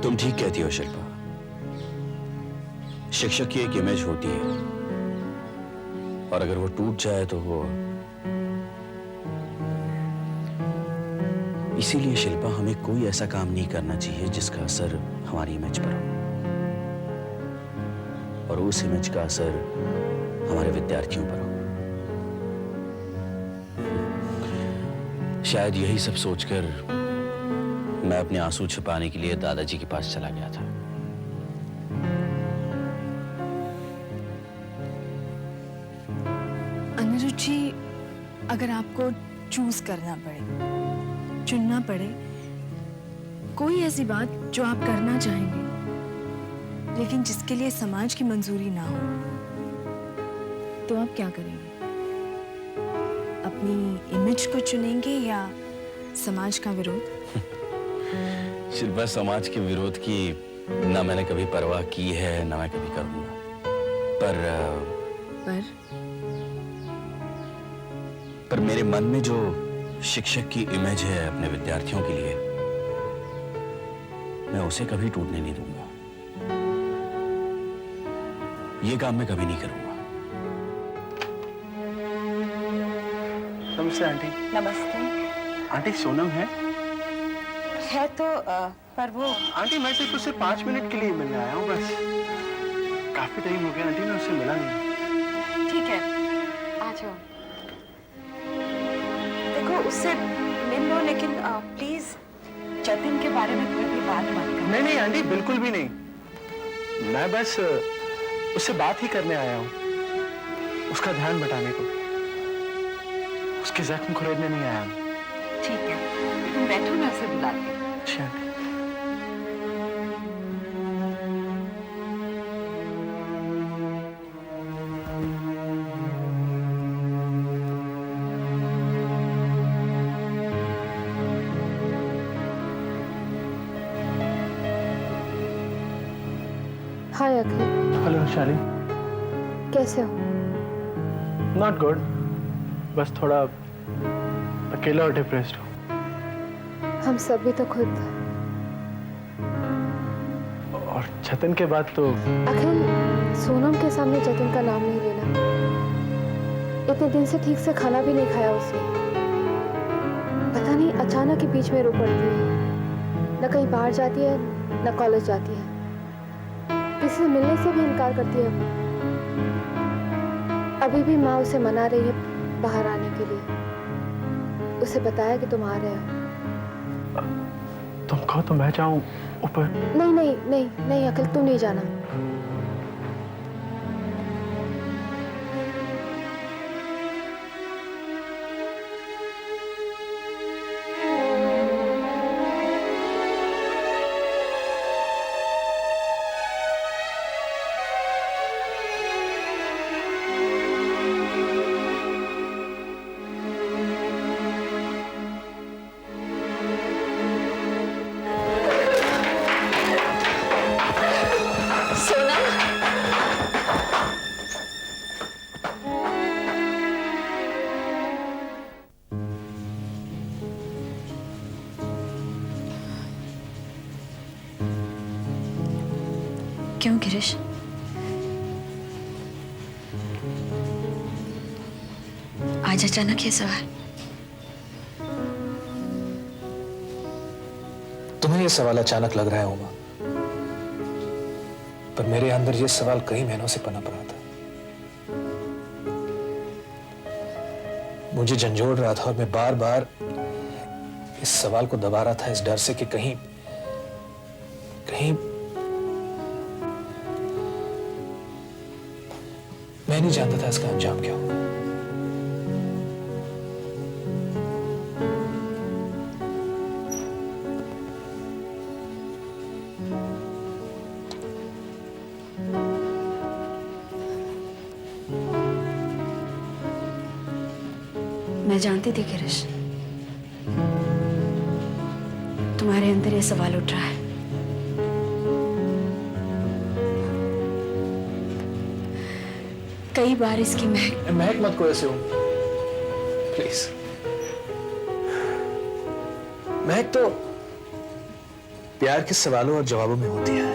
तुम ठीक कहती हो शिल्पा। शिक्षक की एक इमेज होती है और अगर वो टूट जाए तो वो इसीलिए शिल्पा हमें कोई ऐसा काम नहीं करना चाहिए जिसका असर हमारी इमेज पर हो और उस इमेज का असर हमारे विद्यार्थियों पर हो। शायद यही सब सोचकर मैं अपने आंसू छिपाने के लिए दादाजी के पास चला गया था। अनिरुद्ध जी, अगर आपको चूज करना पड़े, चुनना पड़े, कोई ऐसी बात जो आप करना चाहेंगे लेकिन जिसके लिए समाज की मंजूरी ना हो, तो आप क्या करेंगे? अपनी इमेज को चुनेंगे या समाज का विरोध? शिल्पा, समाज के विरोध की ना मैंने कभी परवाह की है ना मैं कभी करूंगा, पर मेरे मन में जो शिक्षक की इमेज है अपने विद्यार्थियों के लिए, मैं उसे कभी टूटने नहीं दूंगा। ये काम मैं कभी नहीं करूंगा। नमस्ते आंटी। नमस्ते। आंटी सोनम है तो पर वो आंटी मैं सिर्फ उससे 5 मिनट के लिए मिलने आया हूँ बस। काफी टाइम हो गया आंटी, मैं उससे मिला नहीं। ठीक है, आ जाओ। देखो उससे मिल लो, लेकिन प्लीज जतिन के बारे में कोई भी बात मत करो। नहीं नहीं आंटी, बिल्कुल भी नहीं। मैं बस उससे बात ही करने आया हूँ, उसका ध्यान बटाने को, उसके जख्म खुरेदने नहीं आया। ठीक है, तुम बैठो, मैं उसे बुलाती हूँ। अच्छा आंटी। हाय अखिल। हेलो वैशाली। कैसे हो? नॉट गुड, बस थोड़ा अकेला और डिप्रेस्ड हूँ। हम सब भी तो खुद। और जतिन के बाद तो अखिल, सोनम के सामने जतिन का नाम नहीं लेना। इतने दिन से ठीक से खाना भी नहीं खाया उसने। पता नहीं अचानक ही बीच में रो पड़ती है, न कहीं बाहर जाती है न कॉलेज जाती है, किसी से मिलने से भी इनकार करती है। अभी भी माँ उसे मना रही है बाहर आने के लिए। उसे बताया कि तुम आ रहे हो। तुम कहो तो मैं जाऊं ऊपर? नहीं नहीं नहीं नहीं अखिल, तू नहीं जाना। क्यों गिरीश? आज अचानक ये सवाल? तुम्हें ये सवाल अचानक लग रहा है उमा, पर मेरे अंदर ये सवाल कई महीनों से पनप रहा था। मुझे झंझोड़ रहा था और मैं बार बार इस सवाल को दबा रहा था, इस डर से कि कहीं मैं नहीं जानता था इसका अंजाम क्या होगा। मैं जानती थी गिरीश, तुम्हारे अंदर ये सवाल उठ रहा है। कई बार इसकी महक मत को ऐसे हो प्लीज। महक तो प्यार के सवालों और जवाबों में होती है।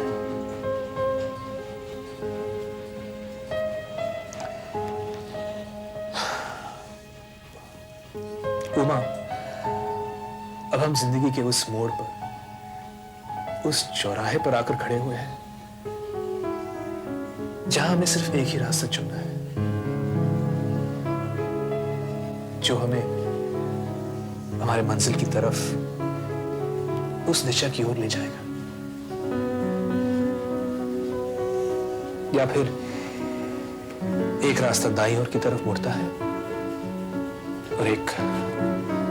उमा, अब हम जिंदगी के उस मोड़ पर, उस चौराहे पर आकर खड़े हुए हैं जहां हमें सिर्फ एक ही रास्ता चुनना है, जो हमें हमारे मंजिल की तरफ, उस दिशा की ओर ले जाएगा। या फिर एक रास्ता दाईं ओर की तरफ मुड़ता है और एक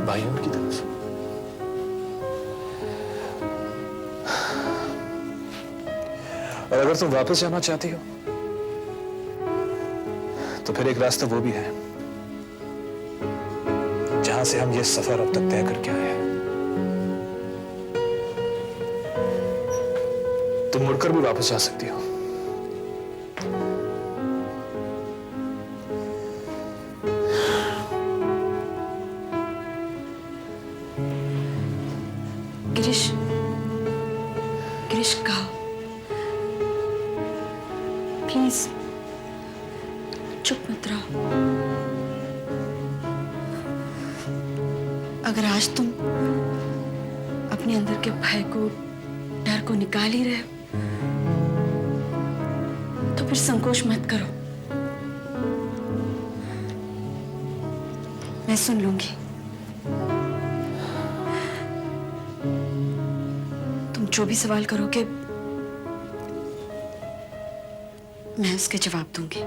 बाईं ओर की तरफ। और अगर तुम वापस जाना चाहती हो तो फिर एक रास्ता वो भी है जहां से हम ये सफर अब तक तय करके आए हैं। तुम मुड़कर भी वापस जा सकती हो। गिरीश, गिरीश कहा, प्लीज चुप मत रहो। अगर आज तुम अपने अंदर के भय को, डर को निकाल ही रहे हो, तो फिर संकोच मत करो। मैं सुन लूंगी। तुम जो भी सवाल करोगे मैं उसके जवाब दूंगी।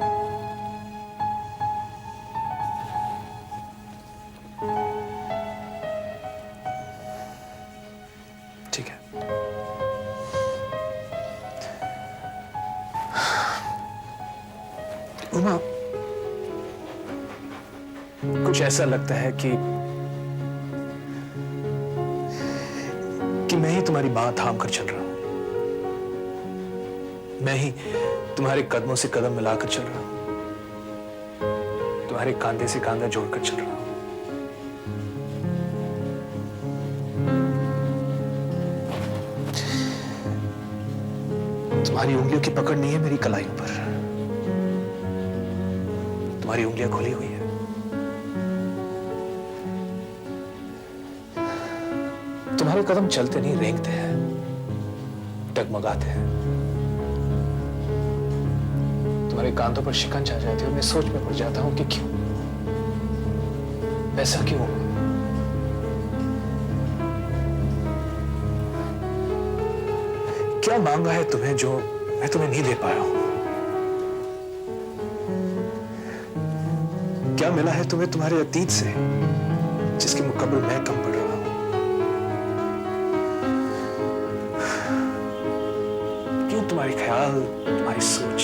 ठीक है। उमा, कुछ ऐसा लगता है कि मैं ही तुम्हारी बात थाम कर चल रहा हूं। मैं ही तुम्हारे कदमों से कदम मिलाकर चल रहा हूं, तुम्हारे कांधे से कांधा जोड़कर चल रहा हूं। तुम्हारी उंगलियों की पकड़ नहीं है मेरी कलाइयों पर, तुम्हारी उंगलियां खुली हुई है। तुम्हारे कदम चलते नहीं, रेंगते हैं, डगमगाते हैं। तुम्हारे कांधों पर शिकंज आ जाती है और मैं सोच में पड़ जाता हूं कि क्यों, ऐसा क्यों? क्या मांगा है तुम्हें जो मैं तुम्हें नहीं दे पाया हूं? क्या मिला है तुम्हें तुम्हारे अतीत से जिसके मुकाबले मैं कम पड़ रहा हूं? क्यों तुम्हारे ख्याल, तुम्हारी सोच,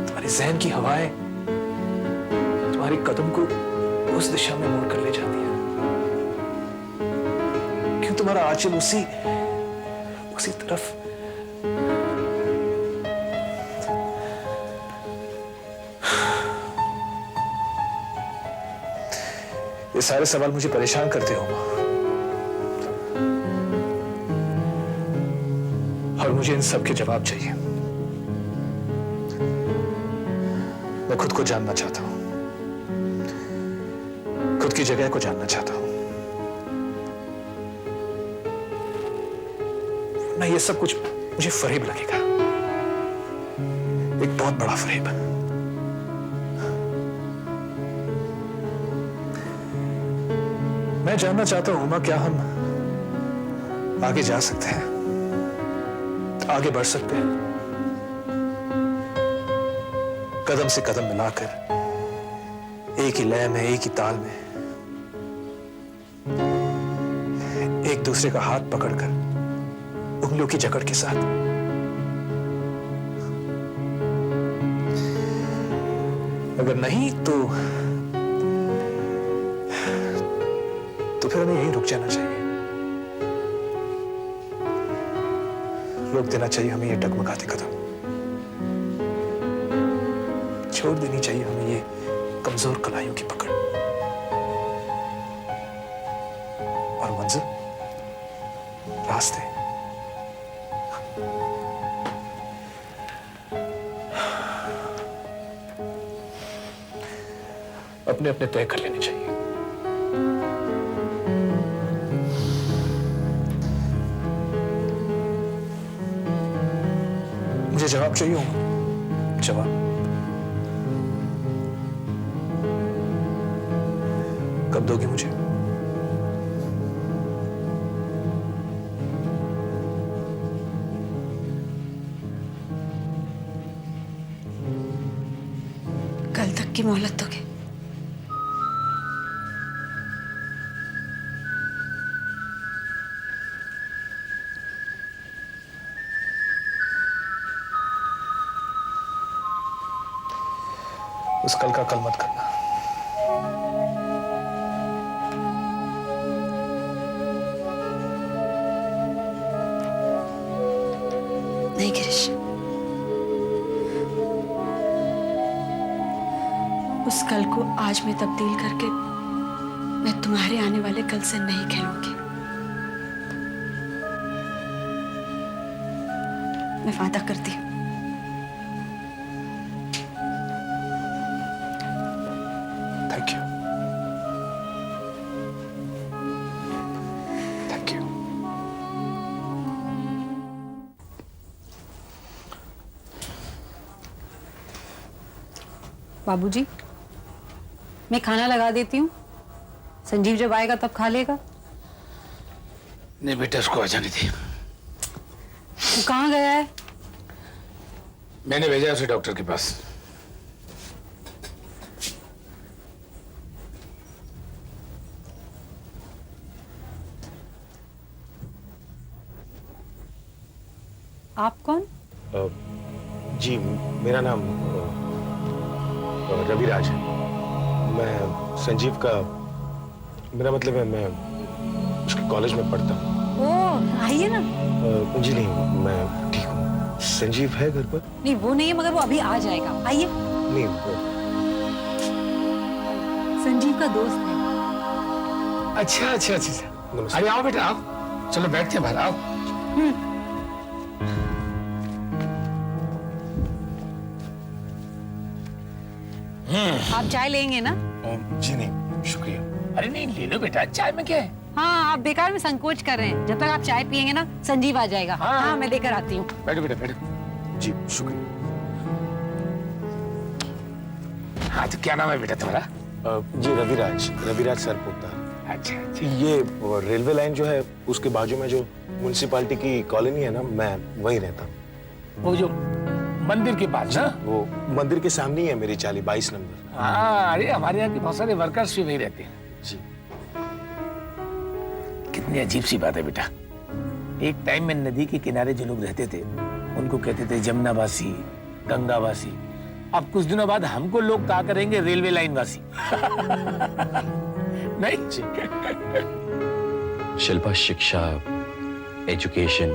तुम्हारे जहन की हवाएं तुम्हारे कदम को उस दिशा में मोड़ कर ले जाती है? क्यों तुम्हारा आंचल उसी तरफ? ये सारे सवाल मुझे परेशान करते हो और मुझे इन सब के जवाब चाहिए। मैं खुद को जानना चाहता हूं, खुद की जगह को जानना चाहता हूं। ना ये सब कुछ मुझे फरेब लगेगा, एक बहुत बड़ा फरेब। मैं जानना चाहता हूं उमा, क्या हम आगे जा सकते हैं, आगे बढ़ सकते हैं, कदम से कदम मिलाकर, एक ही लय में, एक ही ताल में, एक दूसरे का हाथ पकड़कर, उंगलियों की जकड़ के साथ। अगर नहीं तो फिर हमें यहीं रुक जाना चाहिए, रोक देना चाहिए हमें ये डगमगाते कदम, छोड़ देनी चाहिए हमें ये कमजोर कलाइयों की पकड़, और मंजिल, रास्ते अपने अपने तय कर लेने चाहिए। मुझे जवाब चाहिए होगा, जवाब। कब दोगे मुझे? कल तक की मोहलत दोगे? उस कल का कल मत करना। नहीं गिरीश, उस कल को आज में तब्दील करके मैं तुम्हारे आने वाले कल से नहीं खेलूंगी। मैं वादा करती हूँ। Thank you, thank you. बाबूजी, मैं खाना लगा देती हूँ। संजीव जब आएगा तब खा लेगा। नहीं बेटा, उसको आ जाने दे। वो कहाँ गया है? मैंने भेजा उसे डॉक्टर के पास। आप कौन? जी, मेरा नाम रविराज है। मैं संजीव का, मेरा मतलब है मैं उसके कॉलेज में पढ़ता हूँ। ओ, आइए ना। जी नहीं, मैं ठीक हूँ। संजीव है घर पर? नहीं, वो नहीं है, मगर वो अभी आ जाएगा। आइए। नहीं, संजीव का दोस्त है। अच्छा अच्छा अच्छा, नमस्ते। अरे आओ बेटा, आओ। चलो बैठते हैं बाहर, आओ। आप चाय लेंगे ना? जी नहीं, शुक्रिया। अरे नहीं, ले लो बेटा, चाय में क्या है? हाँ, आप बेकार में संकोच कर रहे हैं। जब तक आप चाय पियेंगे ना, संजीव आ जाएगा। हाँ, मैं लेकर आती हूँ। बैठो बेटा, बैठो। जी शुक्रिया। हाँ, तो क्या नाम है बेटा तुम्हारा? जी रविराज सर पोद्दार। अच्छा अच्छा। ये रेलवे लाइन जो है उसके बाजू में जो म्युनिसिपालिटी की कॉलोनी है ना, मैं वहीं रहता हूँ। वो जो मंदिर के पास ना? वो मंदिर के सामने ही है मेरी चाली, 22 नंबर। हाँ, अरे हमारे यहाँ के बहुत सारे वर्कर्स भी वहीं रहते हैं। जी। कितनी अजीब सी बात है बेटा। एक टाइम में नदी के किनारे जो लोग रहते थे उनको कहते थे जमुनावासी, गंगावासी। अब कुछ दिनों बाद हमको लोग कहा करेंगे रेलवे लाइन वासी। नहीं? शिल्पा, शिक्षा, एजुकेशन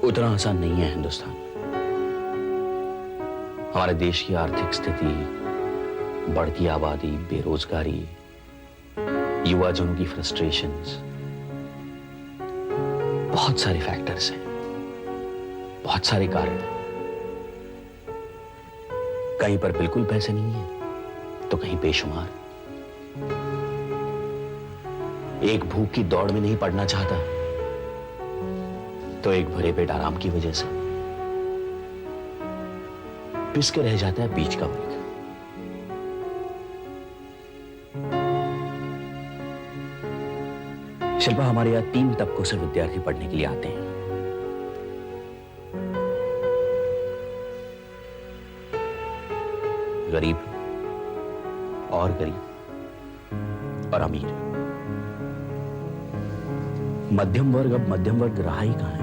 उतना आसान नहीं है हिंदुस्तान में। हमारे देश की आर्थिक स्थिति, बढ़ती आबादी, बेरोजगारी, युवा जनों की फ्रस्ट्रेशंस, बहुत सारे फैक्टर्स हैं, बहुत सारे कारण हैं। कहीं पर बिल्कुल पैसे नहीं है तो कहीं बेशुमार। एक भूख की दौड़ में नहीं पड़ना चाहता तो एक भरे पेट आराम की वजह से पिस के रह जाता है बीच का मुल्क। शिल्पा, हमारे यहां 3 तबकों से विद्यार्थी पढ़ने के लिए आते हैं। गरीब और गरीब और अमीर। मध्यम वर्ग, अब मध्यम वर्ग रहा ही कहां है।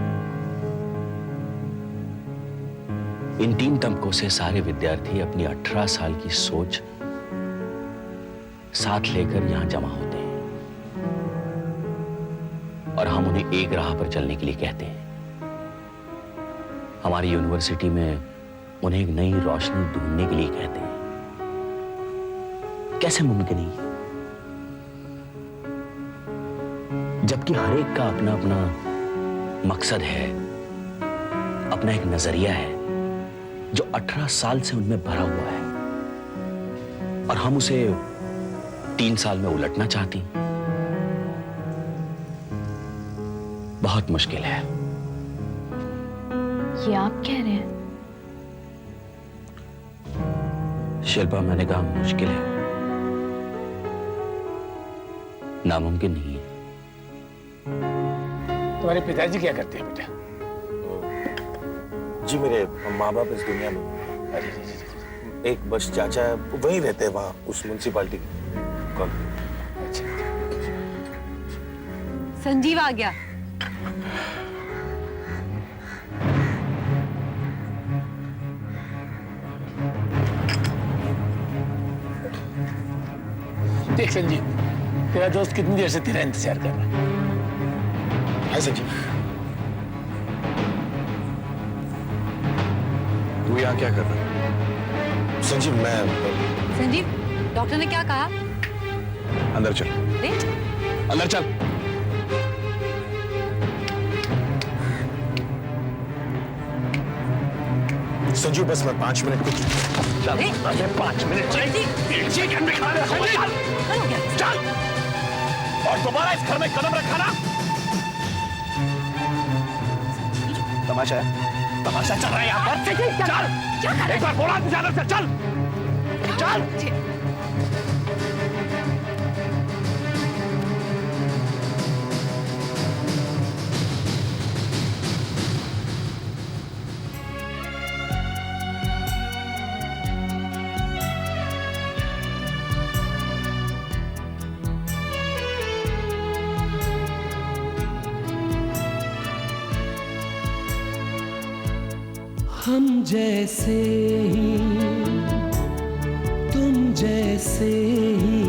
इन 3 तबकों से सारे विद्यार्थी अपनी 18 साल की सोच साथ लेकर यहां जमा होते हैं और हम उन्हें एक राह पर चलने के लिए कहते हैं। हमारी यूनिवर्सिटी में उन्हें एक नई रोशनी ढूंढने के लिए कहते हैं। कैसे मुमकिन है? जबकि हर एक का अपना अपना मकसद है, अपना एक नजरिया है जो 18 साल से उनमें भरा हुआ है। और हम उसे 3 साल में उलटना चाहती। बहुत मुश्किल है। ये आप कह रहे हैं? शिल्पा, मैंने कहा मुश्किल है, नामुमकिन नहीं है। तुम्हारे पिताजी क्या करते हैं बेटा? जी मेरे माँ बाप इस दुनिया में, अरे रे रे रे। एक बस चाचा है, वहीं रहते हैं वहाँ उस म्युनिसिपालिटी कौन। अच्छा, संजीव आ गया। देख संजीव, तेरा दोस्त कितनी देर से तेरा इंतजार कर रहा है। हाय संजीव। तू यहाँ क्या कर रहा है? संजीव मैं संजीव, डॉक्टर ने क्या कहा? अंदर चल, दे। अंदर चल। संजीव बस मैं 5 मिनट कुछ चल, अरे 5 मिनट एक सेकंड में खा रहा है। चल, और दोबारा इस घर में कदम रखा ना, तमाशा है, तमाशा चल रहा है यहाँ पर। चल, एक बार बोला ध्यान से, चल चल। हम जैसे ही तुम जैसे ही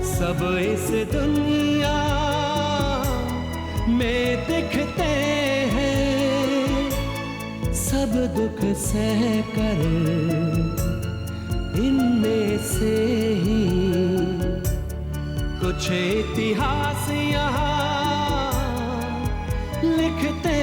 सब इस दुनिया में दिखते हैं, सब दुख सह कर इनमें से ही कुछ इतिहास यहाँ लिखते